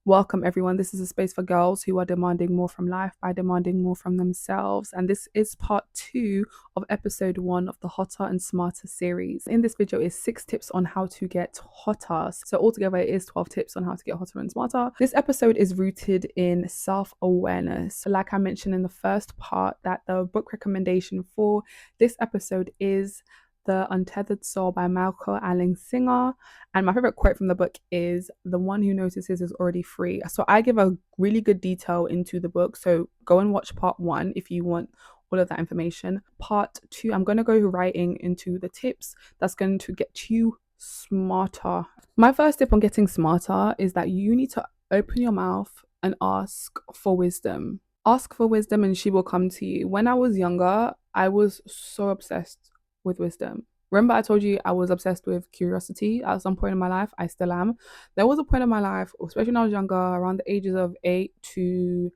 Welcome, everyone. This is a space for girls who are demanding more from life by demanding more from themselves. And this is part 2 of episode 1 of the Hotter and Smarter series. In this video is 6 tips on how to get hotter. So altogether it is 12 tips on how to get hotter and smarter. This episode is rooted in self-awareness. Like I mentioned in the first part, that the book recommendation for this episode is The Untethered Soul by Michael Allen Singer. And my favorite quote from the book is, "The one who notices is already free." So I give a really good detail into the book. So go and watch part 1 if you want all of that information. Part 2, I'm going to go writing into the tips that's going to get you smarter. My first tip on getting smarter is that you need to open your mouth and ask for wisdom. Ask for wisdom and she will come to you. When I was younger, I was so obsessed with wisdom. Remember I told you I was obsessed with curiosity at some point in my life? I still am. There was a point in my life, especially when I was younger, around the ages of 8 to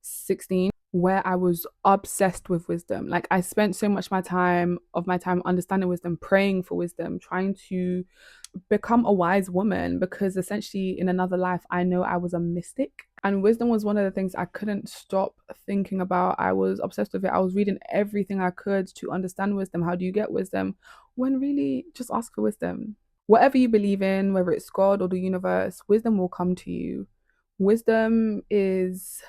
16, where I was obsessed with wisdom. Like I spent so much of my time understanding wisdom, praying for wisdom, trying to become a wise woman, because essentially in another life I know I was a mystic, and wisdom was one of the things I couldn't stop thinking about. I was obsessed with it. I was reading everything I could to understand wisdom. How do you get wisdom? When really, just ask for wisdom. Whatever you believe in, whether it's God or the universe, wisdom will come to you. Wisdom is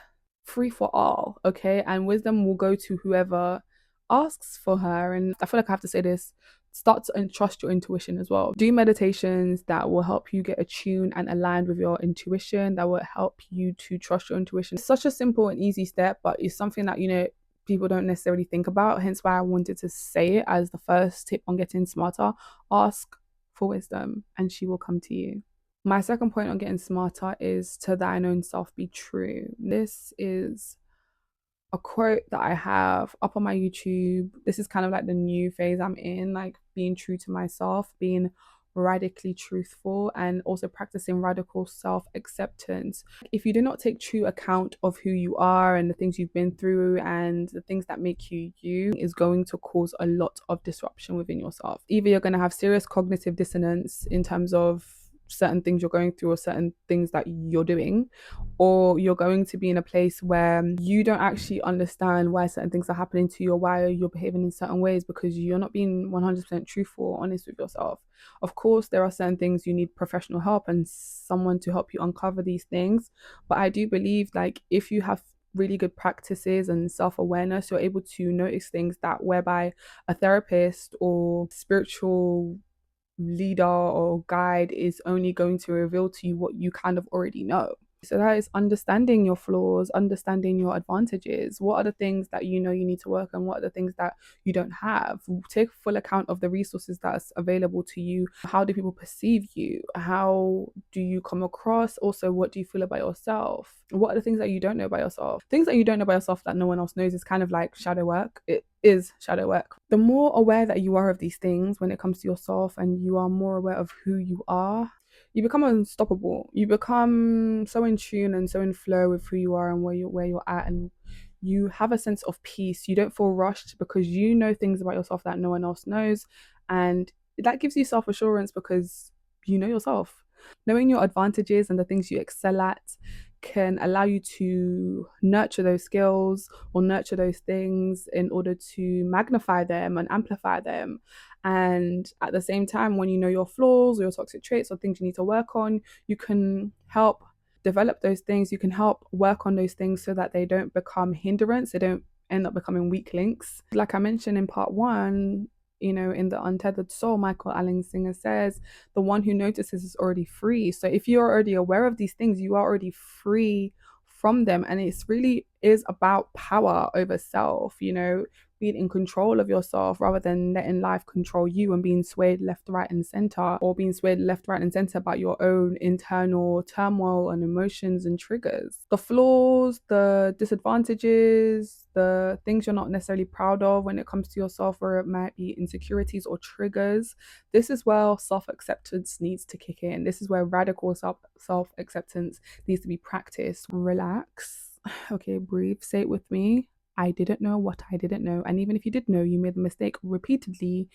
free for all, okay? And wisdom will go to whoever asks for her. And I feel like I have to say this: start to trust your intuition as well. Do meditations that will help you get attuned and aligned with your intuition, that will help you to trust your intuition. It's such a simple and easy step, but it's something that, people don't necessarily think about. Hence why I wanted to say it as the first tip on getting smarter. Ask for wisdom and she will come to you. My second point on getting smarter is, "To thine own self be true." This is a quote that I have up on my YouTube. This is kind of like the new phase I'm in, like being true to myself, being radically truthful, and also practicing radical self-acceptance. If you do not take true account of who you are and the things you've been through and the things that make you you, is going to cause a lot of disruption within yourself. Either you're going to have serious cognitive dissonance in terms of certain things you're going through or certain things that you're doing, or you're going to be in a place where you don't actually understand why certain things are happening to you or why you're behaving in certain ways, because you're not being 100% truthful or honest with yourself. Of course, there are certain things you need professional help and someone to help you uncover these things. But I do believe, like, if you have really good practices and self-awareness, you're able to notice things that whereby a therapist or spiritual leader or guide is only going to reveal to you what you kind of already know. So that is understanding your flaws, understanding your advantages. What are the things that you know you need to work on? What are the things that you don't have? Take full account of the resources that's available to you. How do people perceive you? How do you come across? Also, what do you feel about yourself? What are the things that you don't know about yourself? Things that you don't know about yourself that no one else knows is kind of like shadow work. It is shadow work. The more aware that you are of these things when it comes to yourself, and you are more aware of who you are, you become unstoppable. You become so in tune and so in flow with who you are and where you're at, and you have a sense of peace. You don't feel rushed because you know things about yourself that no one else knows, and that gives you self-assurance because you know yourself. Knowing your advantages and the things you excel at can allow you to nurture those skills or nurture those things in order to magnify them and amplify them. And at the same time, when you know your flaws or your toxic traits or things you need to work on, you can help develop those things. You can help work on those things so that they don't become hindrance, they don't end up becoming weak links. Like I mentioned in part 1, in The Untethered Soul, Michael Allen Singer says, "The one who notices is already free." So if you're already aware of these things, you are already free from them. And it's really is about power over self, being in control of yourself rather than letting life control you and being swayed left, right, and center, or being swayed left, right, and center about your own internal turmoil and emotions and triggers. The flaws, the disadvantages, the things you're not necessarily proud of when it comes to yourself, or it might be insecurities or triggers. This is where self-acceptance needs to kick in. This is where radical self-acceptance needs to be practiced. Relax. Okay, breathe. Say it with me. I didn't know what I didn't know. And even if you did know, you made the mistake repeatedly,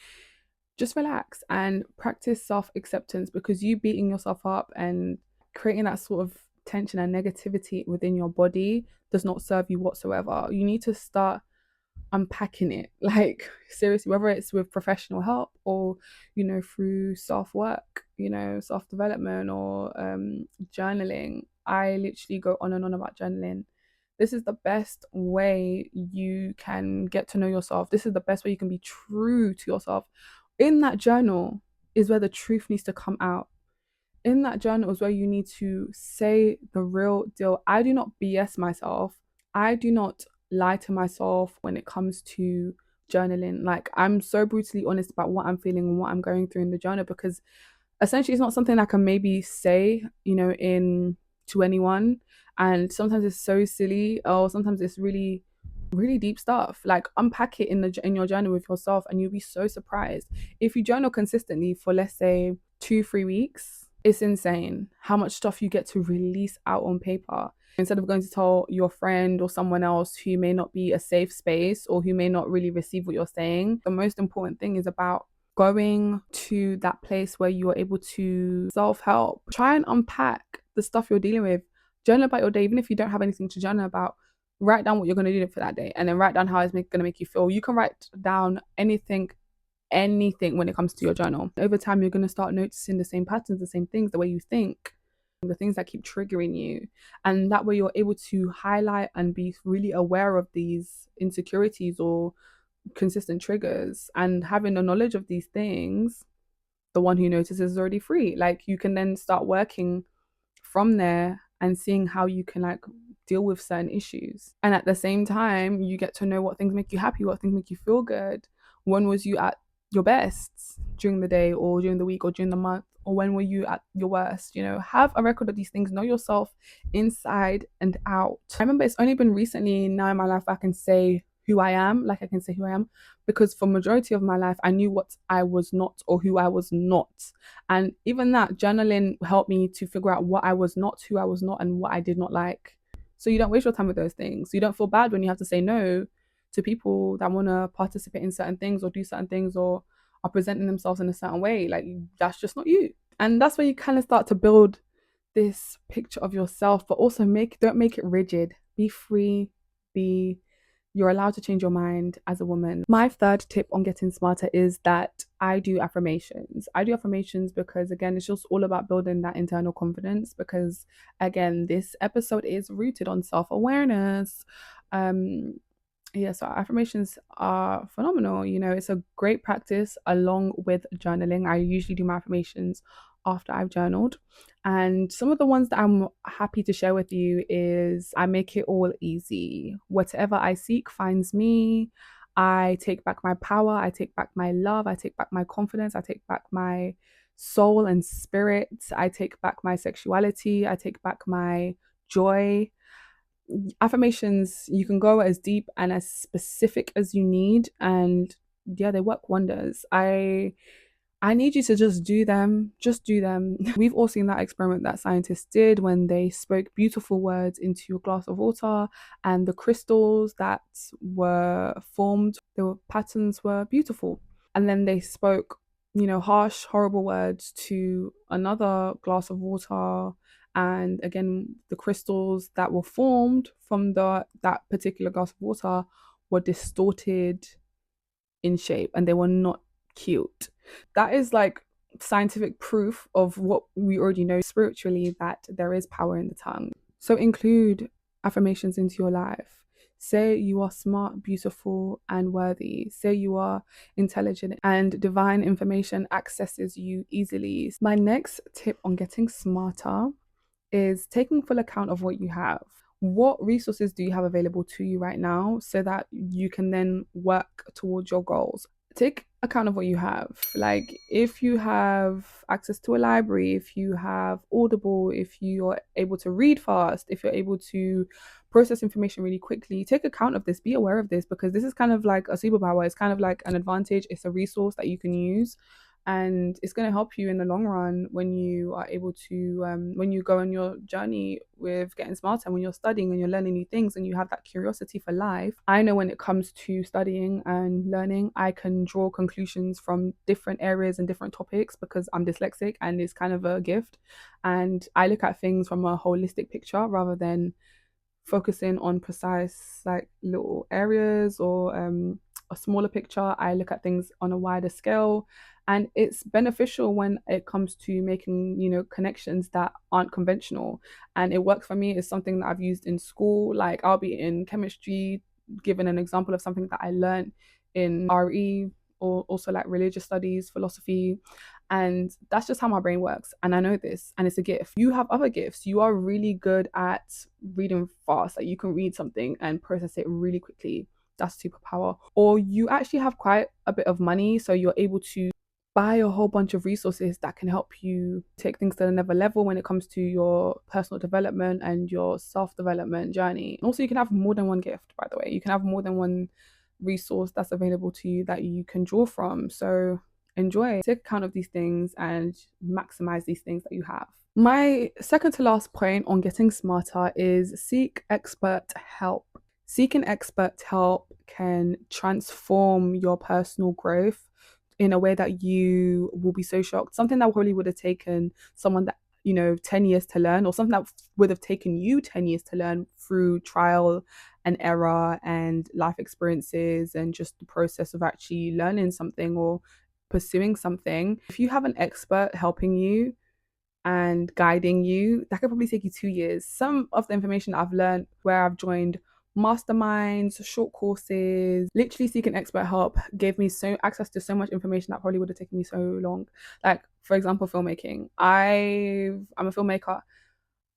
just relax and practice self-acceptance, because you beating yourself up and creating that sort of tension and negativity within your body does not serve you whatsoever. You need to start unpacking it, like seriously, whether it's with professional help or, through self work, self development, or journaling. I literally go on and on about journaling. This is the best way you can get to know yourself. This is the best way you can be true to yourself. In that journal is where the truth needs to come out. In that journal is where you need to say the real deal. I do not BS myself. I do not lie to myself when it comes to journaling. Like, I'm so brutally honest about what I'm feeling and what I'm going through in the journal, because essentially it's not something I can maybe say, in to anyone. And sometimes it's so silly, or sometimes it's really, really deep stuff. Like, unpack it in your journal with yourself, and you'll be so surprised. If you journal consistently for, let's say, 2-3 weeks, it's insane how much stuff you get to release out on paper, instead of going to tell your friend or someone else who may not be a safe space or who may not really receive what you're saying. The most important thing is about going to that place where you are able to self-help. Try and unpack the stuff you're dealing with. Journal about your day. Even if you don't have anything to journal about, write down what you're going to do for that day, and then write down how it's going to make you feel. You can write down anything when it comes to your journal. Over time, you're going to start noticing the same patterns, the same things, the way you think, the things that keep triggering you. And that way you're able to highlight and be really aware of these insecurities or consistent triggers. And having the knowledge of these things, the one who notices is already free. Like, you can then start working from there and seeing how you can, like, deal with certain issues. And at the same time, you get to know what things make you happy, what things make you feel good. When was you at your best during the day or during the week or during the month, or when were you at your worst? Have a record of these things. Know yourself inside and out. I remember it's only been recently now in my life I can say who I am, because for majority of my life I knew what I was not, or who I was not. And even that journaling helped me to figure out what I was not, who I was not, and what I did not like. So you don't waste your time with those things. You don't feel bad when you have to say no to people that want to participate in certain things or do certain things or are presenting themselves in a certain way. Like, that's just not you. And that's where you kind of start to build this picture of yourself, but also don't make it rigid. Be free. You're allowed to change your mind as a woman. My third tip on getting smarter is that I do affirmations. I do affirmations because, again, it's just all about building that internal confidence, because, again, this episode is rooted on self-awareness. So affirmations are phenomenal. It's a great practice along with journaling. I usually do my affirmations after I've journaled. And some of the ones that I'm happy to share with you is: I make it all easy. Whatever I seek finds me. I take back my power. I take back my love. I take back my confidence. I take back my soul and spirit. I take back my sexuality. I take back my joy. Affirmations, you can go as deep and as specific as you need, and yeah, they work wonders. I need you to just do them. We've all seen that experiment that scientists did when they spoke beautiful words into a glass of water, and the crystals that were formed, the patterns were beautiful. And then they spoke, harsh, horrible words to another glass of water, and again, the crystals that were formed from that particular glass of water were distorted in shape, and they were not cute. That is like scientific proof of what we already know spiritually, that there is power in the tongue. So include affirmations into your life. Say you are smart, beautiful, and worthy. Say you are intelligent and divine information accesses you easily. My next tip on getting smarter is taking full account of what you have. What resources do you have available to you right now so that you can then work towards your goals? Take account of what you have. Like, if you have access to a library, if you have Audible, if you're able to read fast, if you're able to process information really quickly, take account of this, be aware of this, because this is kind of like a superpower. It's kind of like an advantage. It's a resource that you can use. and it's going to help you in the long run when you are able to when you go on your journey with getting smarter, when you're studying and you're learning new things and you have that curiosity for life. I know when it comes to studying and learning, I can draw conclusions from different areas and different topics because I'm dyslexic and it's kind of a gift, and I look at things from a holistic picture rather than focusing on precise like little areas or a smaller picture. I look at things on a wider scale, and it's beneficial when it comes to making, you know, connections that aren't conventional. And it works for me. It's something that I've used in school. Like I'll be in chemistry, given an example of something that I learned in RE, or also like religious studies, philosophy, and that's just how my brain works. And I know this, and it's a gift. You have other gifts. You are really good at reading fast. Like you can read something and process it really quickly. That's superpower. Or you actually have quite a bit of money, so you're able to buy a whole bunch of resources that can help you take things to another level when it comes to your personal development and your self-development journey. And also, you can have more than one gift, by the way. You can have more than one resource that's available to you that you can draw from. So enjoy, take account of these things and maximize these things that you have. My second to last point on getting smarter is seek expert help. Seeking expert help can transform your personal growth in a way that you will be so shocked. Something that probably would have taken someone that, you know, 10 years to learn, or something that would have taken you 10 years to learn through trial and error and life experiences and just the process of actually learning something or pursuing something. If you have an expert helping you and guiding you, that could probably take you 2 years. Some of the information I've learned where I've joined masterminds, short courses, literally seeking expert help gave me so access to so much information that probably would have taken me so long. Like, for example, filmmaking. I'm a filmmaker.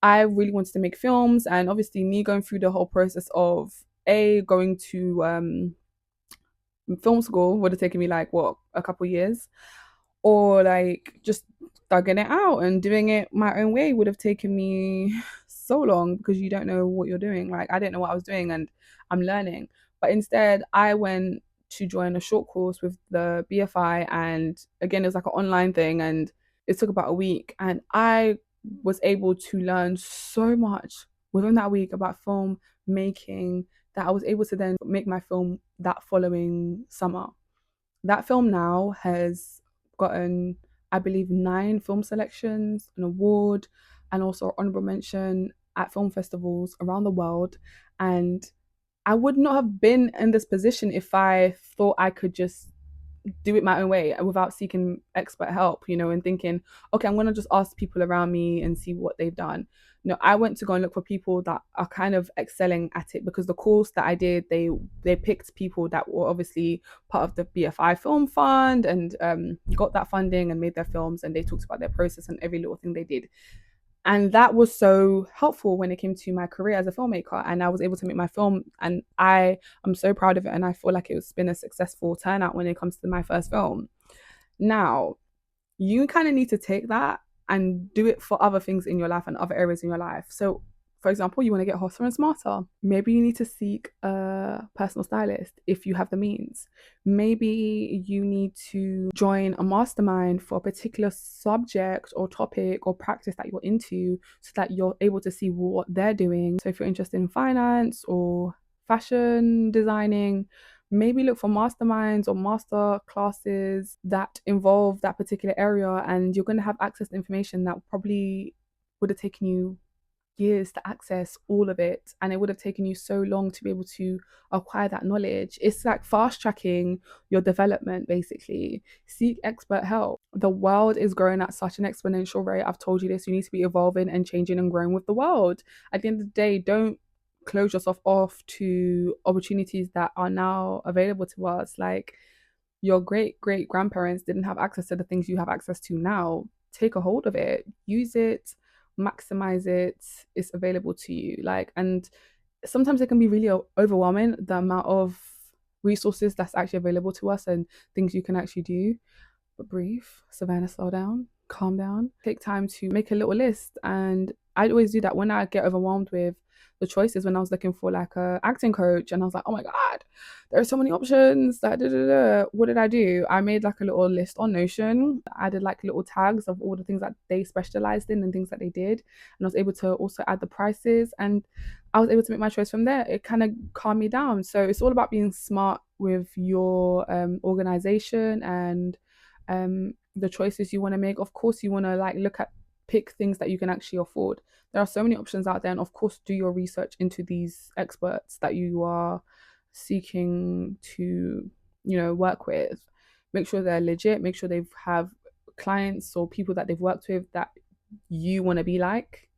I really wanted to make films, and obviously me going through the whole process of going to film school would have taken me like what, a couple years, or like just thugging it out and doing it my own way would have taken me so long because you don't know what you're doing. Like I didn't know what I was doing, and I'm learning. But instead I went to join a short course with the BFI, and again it was like an online thing, and it took about a week, and I was able to learn so much within that week about film making that I was able to then make my film that following summer. That film now has gotten, I believe, 9 film selections, an award, and also honorable mention at film festivals around the world. And I would not have been in this position if I thought I could just do it my own way without seeking expert help, you know, and thinking, okay, I'm going to just ask people around me and see what they've done. No, I went to go and look for people that are kind of excelling at it, because the course that I did, they picked people that were obviously part of the BFI Film Fund and got that funding and made their films, and they talked about their process and every little thing they did. And that was so helpful when it came to my career as a filmmaker, and I was able to make my film, and I am so proud of it, and I feel like it's been a successful turnout when it comes to my first film. Now you kind of need to take that and do it for other things in your life and other areas in your life. So, for example, you want to get hotter and smarter. Maybe you need to seek a personal stylist if you have the means. Maybe you need to join a mastermind for a particular subject or topic or practice that you're into so that you're able to see what they're doing. So, if you're interested in finance or fashion designing, maybe look for masterminds or master classes that involve that particular area, and you're going to have access to information that probably would have taken you years to access all of it, and it would have taken you so long to be able to acquire that knowledge. It's like fast tracking your development, basically. Seek expert help. The world is growing at such an exponential rate. I've told you this. You need to be evolving and changing and growing with the world. At the end of the day, don't close yourself off to opportunities that are now available to us. Like, your great great grandparents didn't have access to the things you have access to now. Take a hold of it, use it, maximize it. It's available to you. Like, and sometimes it can be really overwhelming, the amount of resources that's actually available to us and things you can actually do. But breathe, Savannah, slow down. calm down, take time to make a little list. And I'd always do that when I get overwhelmed with the choices. When I was looking for like a acting coach and I was like, oh my God, there are so many options. What did I do? I made like a little list on Notion. I did like little tags of all the things that they specialized in and things that they did. And I was able to also add the prices, and I was able to make my choice from there. It kind of calmed me down. So it's all about being smart with your organization and the choices you want to make. Of course, you want to like pick things that you can actually afford. There are so many options out there, and of course, do your research into these experts that you are seeking to, work with. Make sure they're legit. Make sure they have clients or people that they've worked with that you want to be like.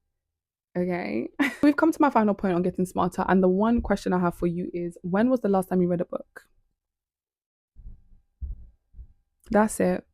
Okay. We've come to my final point on getting smarter, and the one question I have for you is, when was the last time you read a book? That's it.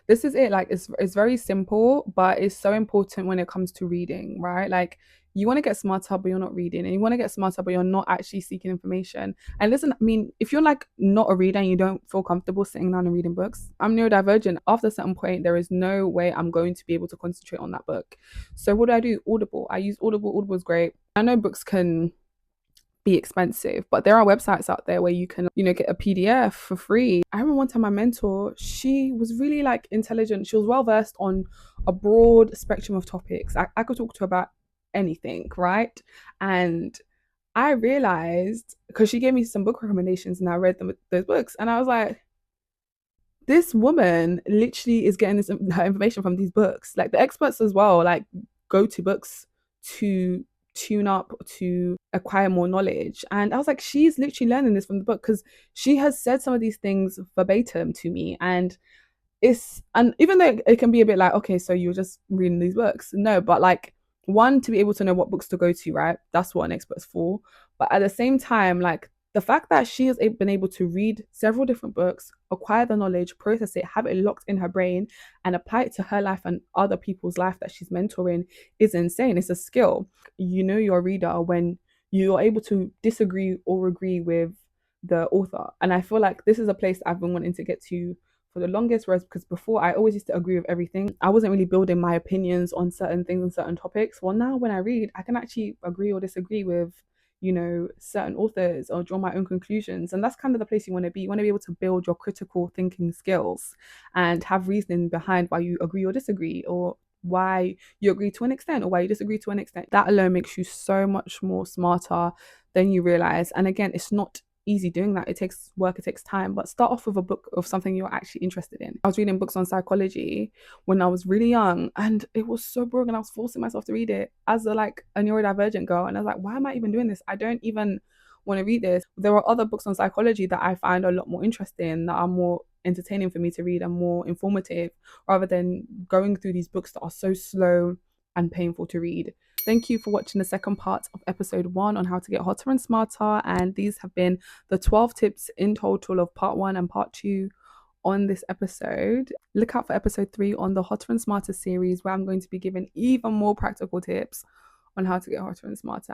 This is it. Like it's very simple, but it's so important when it comes to reading, right? Like you want to get smarter, but you're not reading, and you want to get smarter, but you're not actually seeking information. And listen, I mean, if you're like not a reader and you don't feel comfortable sitting down and reading books, I'm neurodivergent. After a certain point, there is no way I'm going to be able to concentrate on that book. So what do? Audible. I use Audible. Audible is great. I know books can be expensive, but there are websites out there where you can, get a PDF for free. I remember one time my mentor, she was really like intelligent. She was well versed on a broad spectrum of topics. I could talk to her about anything, right? And I realized, because she gave me some book recommendations and I read those books, and I was like, this woman literally is getting her information from these books. Like the experts as well, like go to books to tune up, to acquire more knowledge. And I was like, she's literally learning this from the book, because she has said some of these things verbatim to me. And even though it can be a bit like, okay, so you're just reading these books, no, but like, one, to be able to know what books to go to, right? That's what an expert's for. But at the same time, like, the fact that she has been able to read several different books, acquire the knowledge, process it, have it locked in her brain, and apply it to her life and other people's life that she's mentoring is insane. It's a skill. You know your reader when you're able to disagree or agree with the author. And I feel like this is a place I've been wanting to get to for the longest, whereas because before I always used to agree with everything. I wasn't really building my opinions on certain things and certain topics. Well, now when I read, I can actually agree or disagree with, certain authors, or draw my own conclusions. And that's kind of the place you want to be. You want to be able to build your critical thinking skills and have reasoning behind why you agree or disagree, or why you agree to an extent or why you disagree to an extent. That alone makes you so much more smarter than you realize. And again, it's not easy doing that. It takes work, it takes time, but start off with a book of something you're actually interested in. I was reading books on psychology when I was really young, and it was so boring, and I was forcing myself to read it as a neurodivergent girl. And I was like, why am I even doing this? I don't even want to read this. There are other books on psychology that I find a lot more interesting, that are more entertaining for me to read and more informative, rather than going through these books that are so slow and painful to read. Thank you for watching the second part of episode 1 on how to get hotter and smarter. And these have been the 12 tips in total of part 1 and part 2 on this episode. Look out for episode 3 on the Hotter and Smarter series, where I'm going to be giving even more practical tips on how to get hotter and smarter.